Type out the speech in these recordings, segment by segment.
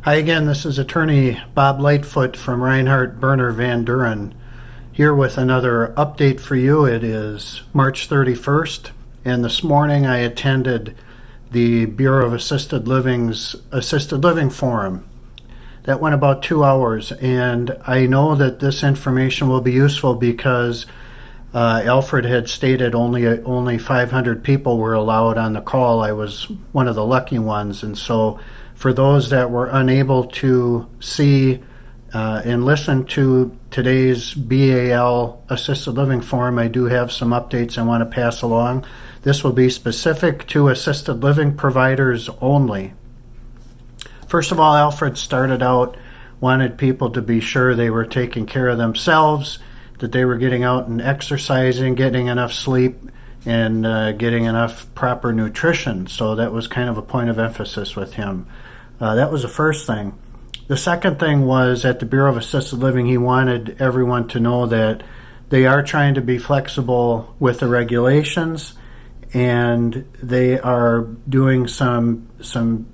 Hi again, this is attorney Bob Lightfoot from Reinhardt Berner Van Duren here with another update for you. It is March 31st, and this morning I attended the Bureau of Assisted Living's Assisted Living Forum. That went about 2 hours, and I know that this information will be useful because Alfred had stated only 500 people were allowed on the call. I was one of the lucky ones, and so for those that were unable to see and listen to today's BAL Assisted Living Forum, I do have some updates I want to pass along. This will be specific to assisted living providers only. First of all, Alfred started out, wanted people to be sure they were taking care of themselves, that they were getting out and exercising, getting enough sleep, and getting enough proper nutrition. So that was kind of a point of emphasis with him. That was the first thing. The second thing was at the Bureau of Assisted Living, he wanted everyone to know that they are trying to be flexible with the regulations, and they are doing some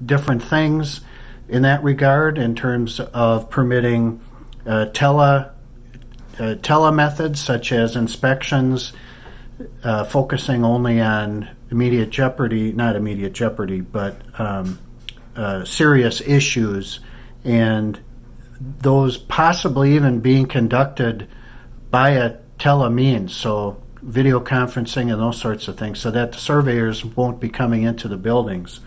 different things in that regard in terms of permitting tele methods such as inspections, focusing only on immediate jeopardy, not immediate jeopardy, but serious issues, and those possibly even being conducted by a means, so video conferencing and those sorts of things, so that the surveyors won't be coming into the buildings.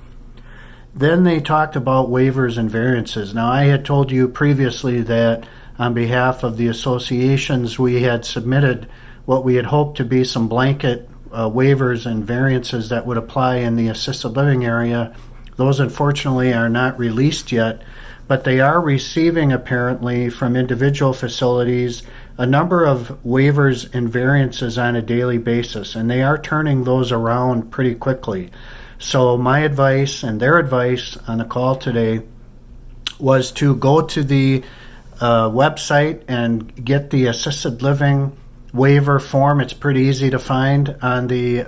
Then they talked about waivers and variances. Now, I had told you previously that on behalf of the associations, we had submitted what we had hoped to be some blanket waivers and variances that would apply in the assisted living area. Those, unfortunately, are not released yet, but they are receiving, apparently, from individual facilities a number of waivers and variances on a daily basis, and they are turning those around pretty quickly. So my advice and their advice on the call today was to go to the website and get the assisted living waiver form. It's pretty easy to find on the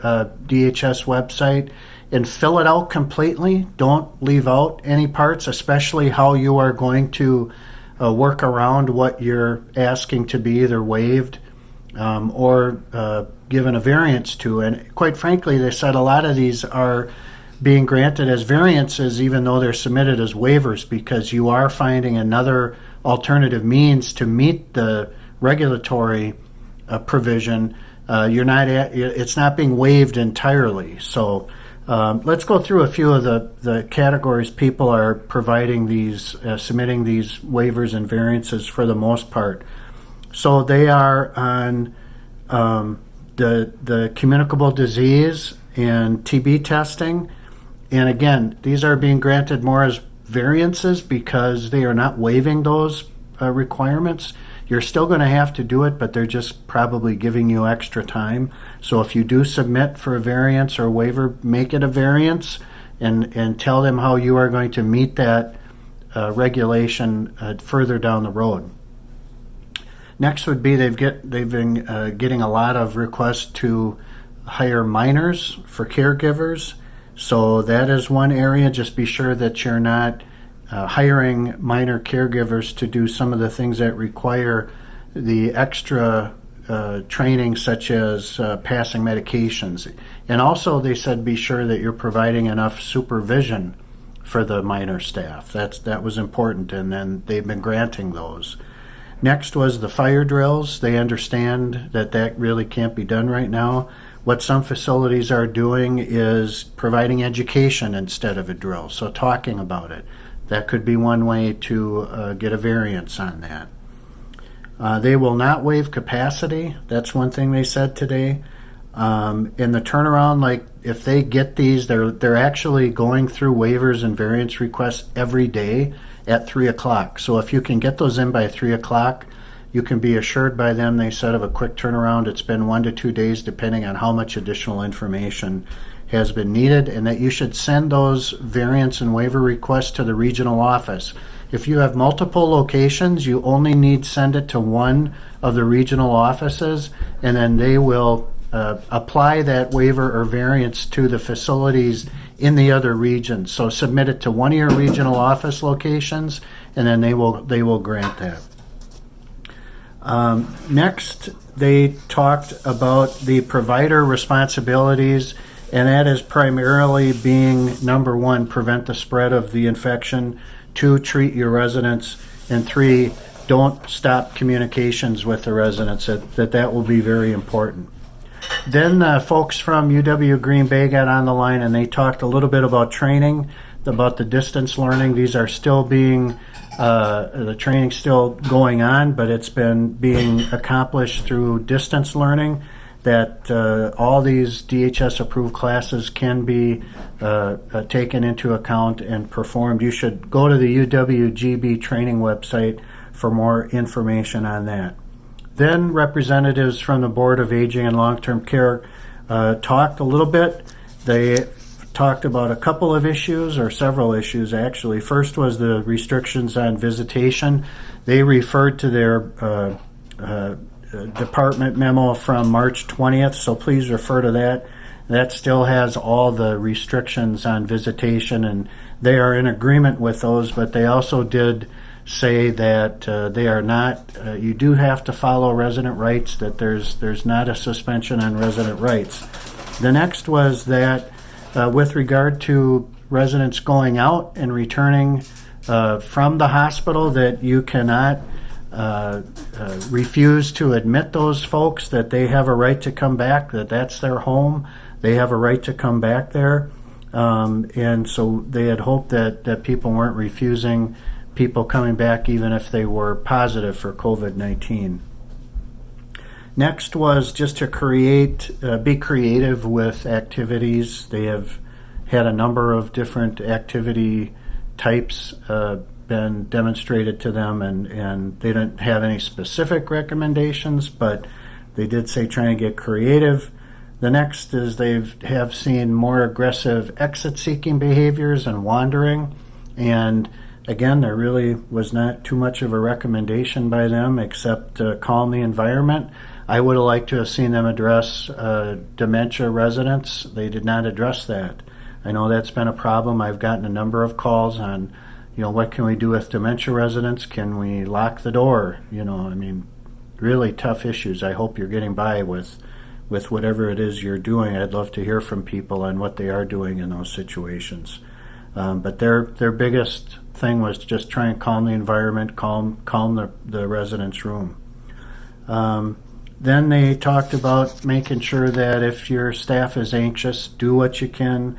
DHS website, and fill it out completely. Don't leave out any parts, especially how you are going to work around what you're asking to be either waived or given a variance to. And quite frankly, they said a lot of these are being granted as variances even though they're submitted as waivers, because you are finding another alternative means to meet the regulatory provision. It's not being waived entirely. So let's go through a few of the categories people are providing these, submitting these waivers and variances for the most part. So they are on the communicable disease and TB testing. And again, these are being granted more as variances because they are not waiving those requirements. You're still going to have to do it, but they're just probably giving you extra time. So if you do submit for a variance or a waiver, make it a variance and tell them how you are going to meet that regulation further down the road. Next would be they've been getting a lot of requests to hire minors for caregivers. So that is one area. Just be sure that you're not hiring minor caregivers to do some of the things that require the extra training, such as passing medications. And also they said be sure that you're providing enough supervision for the minor staff. That was important, and then they've been granting those. Next was the fire drills. They understand that really can't be done right now. What some facilities are doing is providing education instead of a drill, so talking about it. That could be one way to get a variance on that. They will not waive capacity. That's one thing they said today. In the turnaround, like if they get these, they're actually going through waivers and variance requests every day at 3 o'clock. So if you can get those in by 3 o'clock, you can be assured by them, they said, of a quick turnaround. It's been 1 to 2 days depending on how much additional information has been needed, and that you should send those variance and waiver requests to the regional office. If you have multiple locations, you only need send it to one of the regional offices, and then they will apply that waiver or variance to the facilities in the other regions. So submit it to one of your regional office locations, and then they will grant that. Next, they talked about the provider responsibilities, and that is primarily being, number one, prevent the spread of the infection, 2, treat your residents, and 3, don't stop communications with the residents. That will be very important. Then folks from UW Green Bay got on the line, and they talked a little bit about training, about the distance learning. These are still being, the training's still going on, but it's been being accomplished through distance learning, that all these DHS approved classes can be taken into account and performed. You should go to the UWGB training website for more information on that. Then representatives from the Board of Aging and Long-Term Care talked a little bit. They talked about a couple of issues, or several issues actually. First was the restrictions on visitation. They referred to their department memo from March 20th, so please refer to that. That still has all the restrictions on visitation, and they are in agreement with those, but they also did say that they are not, you do have to follow resident rights, that there's not a suspension on resident rights. The next was that with regard to residents going out and returning from the hospital, that you cannot refuse to admit those folks, that they have a right to come back, that's their home, they have a right to come back there. And so they had hoped that people weren't refusing people coming back even if they were positive for COVID-19. Next was just to be creative with activities. They have had a number of different activity types been demonstrated to them, and they didn't have any specific recommendations, but they did say trying to get creative. The next is they have seen more aggressive exit-seeking behaviors and wandering, and again, there really was not too much of a recommendation by them except calm the environment. I would have liked to have seen them address dementia residents. They did not address that. I know that's been a problem. I've gotten a number of calls on, what can we do with dementia residents? Can we lock the door? Really tough issues. I hope you're getting by with whatever it is you're doing. I'd love to hear from people on what they are doing in those situations. But their biggest thing was to just try and calm the environment, calm the residents' room. Then they talked about making sure that if your staff is anxious, do what you can,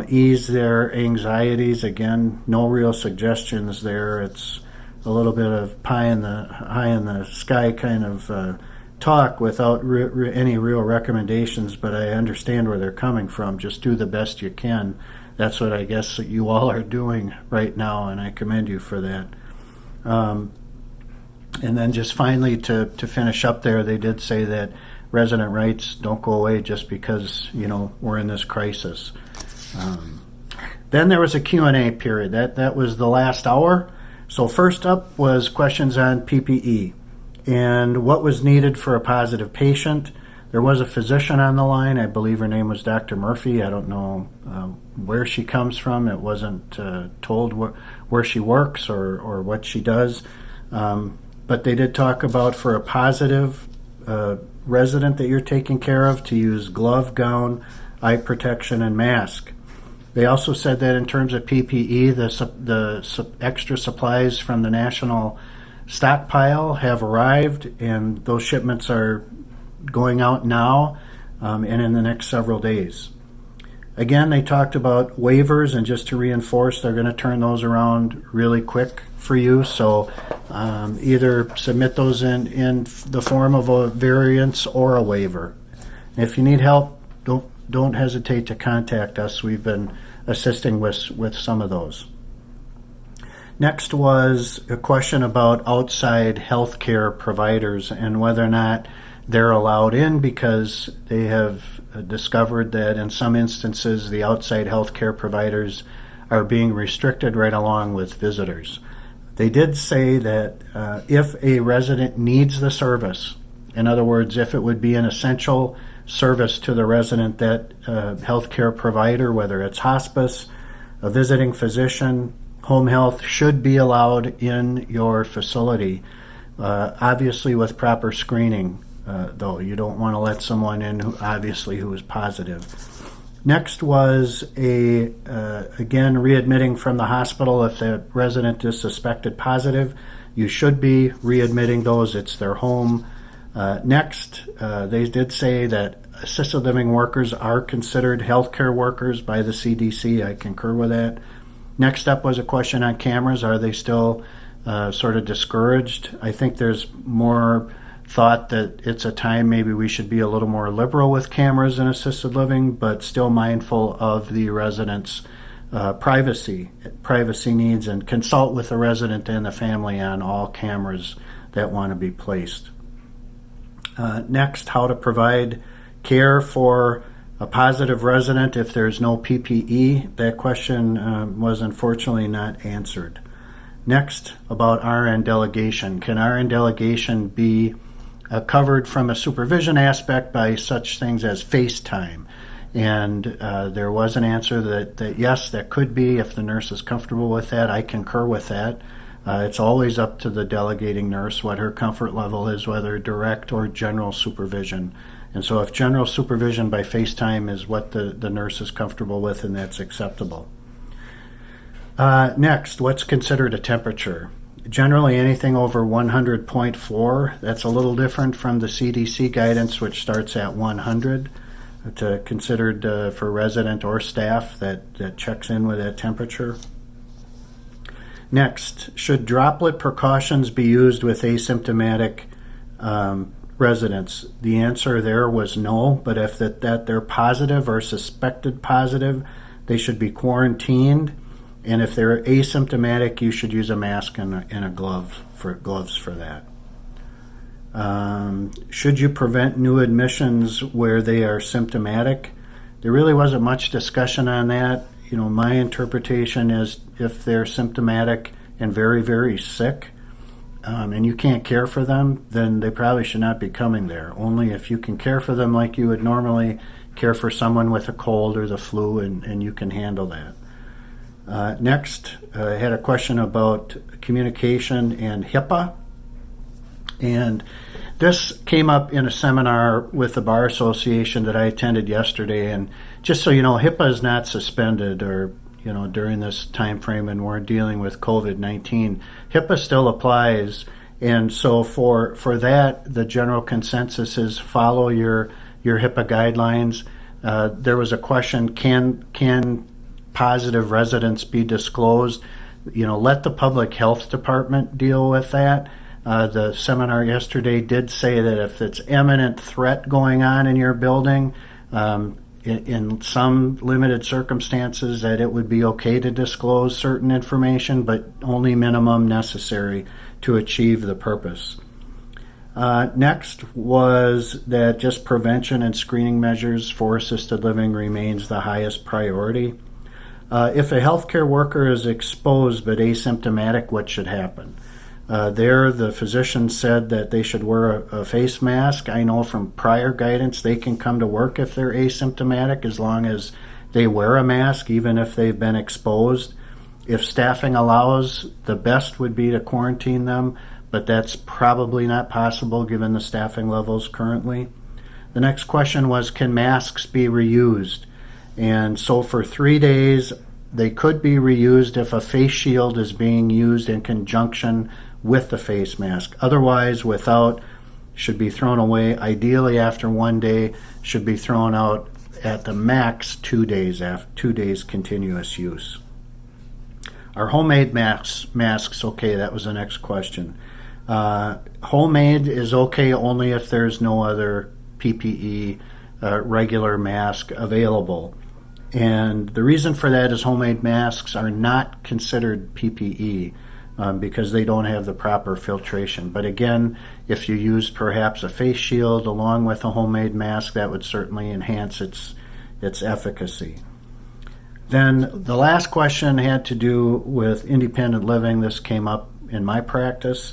ease their anxieties. Again, no real suggestions there. It's a little bit of pie in the sky kind of talk without any real recommendations, but I understand where they're coming from. Just do the best you can. That's what I guess that you all are doing right now, and I commend you for that. And then just finally to finish up there, they did say that resident rights don't go away just because, we're in this crisis. Then there was a Q&A period. That was the last hour. So first up was questions on PPE and what was needed for a positive patient. There was a physician on the line. I believe her name was Dr. Murphy. I don't know where she comes from. It wasn't told where she works or what she does. But they did talk about, for a positive resident that you're taking care of, to use glove, gown, eye protection, and mask. They also said that in terms of PPE, the extra supplies from the national stockpile have arrived, and those shipments are going out now and in the next several days. Again, they talked about waivers, and just to reinforce, they're going to turn those around really quick for you. So either submit those in the form of a variance or a waiver. If you need help, don't hesitate to contact us. We've been assisting with some of those. Next was a question about outside healthcare providers and whether or not they're allowed in, because they have discovered that in some instances the outside healthcare providers are being restricted right along with visitors. They did say that if a resident needs the service, in other words, if it would be an essential service to the resident that healthcare provider, whether it's hospice, a visiting physician, home health, should be allowed in your facility. Obviously with proper screening, though. You don't want to let someone in who is positive. Next was again, readmitting from the hospital if the resident is suspected positive. You should be readmitting those. It's their home. Next, they did say that assisted living workers are considered healthcare workers by the CDC. I concur with that. Next up was a question on cameras. Are they still sort of discouraged? I think there's more thought that it's a time maybe we should be a little more liberal with cameras in assisted living, but still mindful of the residents' privacy needs, and consult with the resident and the family on all cameras that want to be placed. Next, how to provide care for a positive resident if there's no PPE. That question was unfortunately not answered. Next, about RN delegation. Can RN delegation be covered from a supervision aspect by such things as FaceTime? And there was an answer that yes, that could be if the nurse is comfortable with that. I concur with that. It's always up to the delegating nurse what her comfort level is, whether direct or general supervision. And so if general supervision by FaceTime is what the nurse is comfortable with, then that's acceptable. Next, what's considered a temperature? Generally anything over 100.4. That's a little different from the CDC guidance, which starts at 100. Considered for resident or staff that checks in with that temperature. Next, should droplet precautions be used with asymptomatic residents? The answer there was no, but if that they're positive or suspected positive, they should be quarantined. And if they're asymptomatic, you should use a mask and a gloves for that. Should you prevent new admissions where they are symptomatic? There really wasn't much discussion on that. You know, my interpretation is if they're symptomatic and very, very sick, and you can't care for them, then they probably should not be coming there. Only if you can care for them like you would normally care for someone with a cold or the flu, and you can handle that. Next, I had a question about communication and HIPAA. And this came up in a seminar with the Bar Association that I attended yesterday. And just so you know, HIPAA is not suspended or, during this time frame and we're dealing with COVID-19. HIPAA still applies. And so for that, the general consensus is follow your HIPAA guidelines. There was a question, can positive residents be disclosed? Let the public health department deal with that. The seminar yesterday did say that if it's imminent threat going on in your building, in some limited circumstances, that it would be okay to disclose certain information, but only minimum necessary to achieve the purpose. Next was that just prevention and screening measures for assisted living remains the highest priority. If a healthcare worker is exposed but asymptomatic, what should happen? The physician said that they should wear a face mask. I know from prior guidance they can come to work if they're asymptomatic as long as they wear a mask, even if they've been exposed. If staffing allows, the best would be to quarantine them, but that's probably not possible given the staffing levels currently. The next question was, can masks be reused? And so for 3 days, they could be reused if a face shield is being used in conjunction with the face mask. Otherwise, without, should be thrown away. Ideally, after 1 day, should be thrown out at the max 2 days after 2 days continuous use. Are homemade masks okay? That was the next question. Homemade is okay only if there's no other PPE regular mask available. And the reason for that is homemade masks are not considered PPE because they don't have the proper filtration. But again, if you use perhaps a face shield along with a homemade mask, that would certainly enhance its efficacy. Then the last question had to do with independent living. This came up in my practice.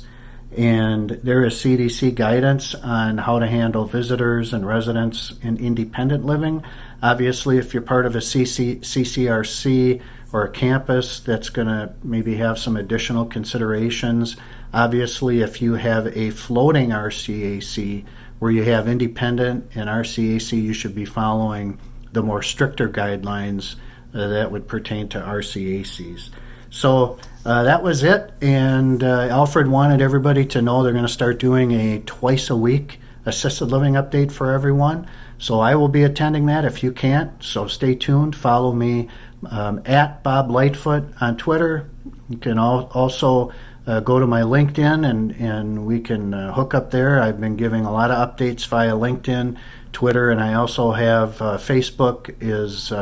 And there is CDC guidance on how to handle visitors and residents in independent living. Obviously, if you're part of a CCRC or a campus, that's going to maybe have some additional considerations. Obviously, if you have a floating RCAC where you have independent and RCAC, you should be following the more stricter guidelines that would pertain to RCACs. So that was it, and Alfred wanted everybody to know they're going to start doing a twice a week assisted living update for everyone. So I will be attending that if you can't. So stay tuned. Follow me at Bob Lightfoot on Twitter. You can also go to my LinkedIn and we can hook up there. I've been giving a lot of updates via LinkedIn, Twitter, and I also have Facebook is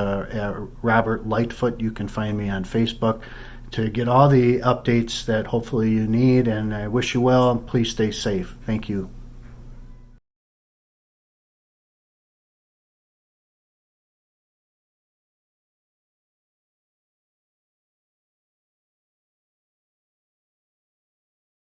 Robert Lightfoot. You can find me on Facebook to get all the updates that hopefully you need, and I wish you well. Please stay safe. Thank you.